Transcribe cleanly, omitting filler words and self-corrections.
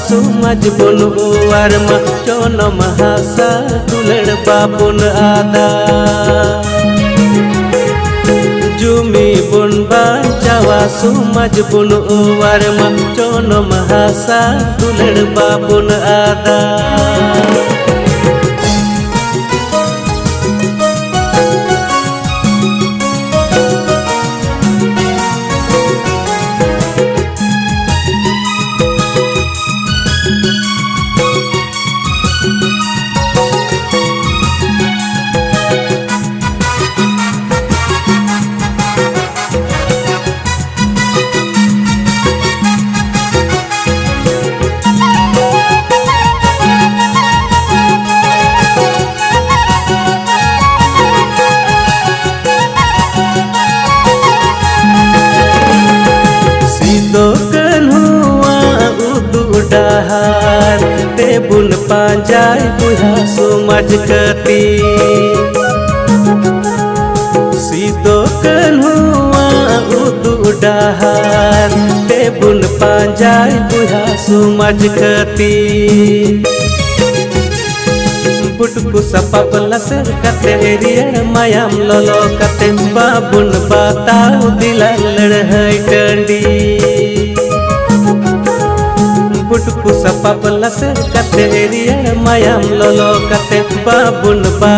समाज बुन उवार मा चोन महासा दुलड़ बाबुन आदा जुमी बुन बांचावा समाज बुन उवार मा चोन महासा दुलड़ बाबुन आदा डाहार ते बुन पांजाय बुहा समाज कती सीधो कन्हुआ उदु डाहार ते बुन पांजाय बुहा समाज कती बुटकु सपा लसर कते रियर मायाम ललो कते बाबुन बताओ दिला लड़हई टंडी बुटकु सपा लसर कते रियर मायाम ललो कते बाबुन बा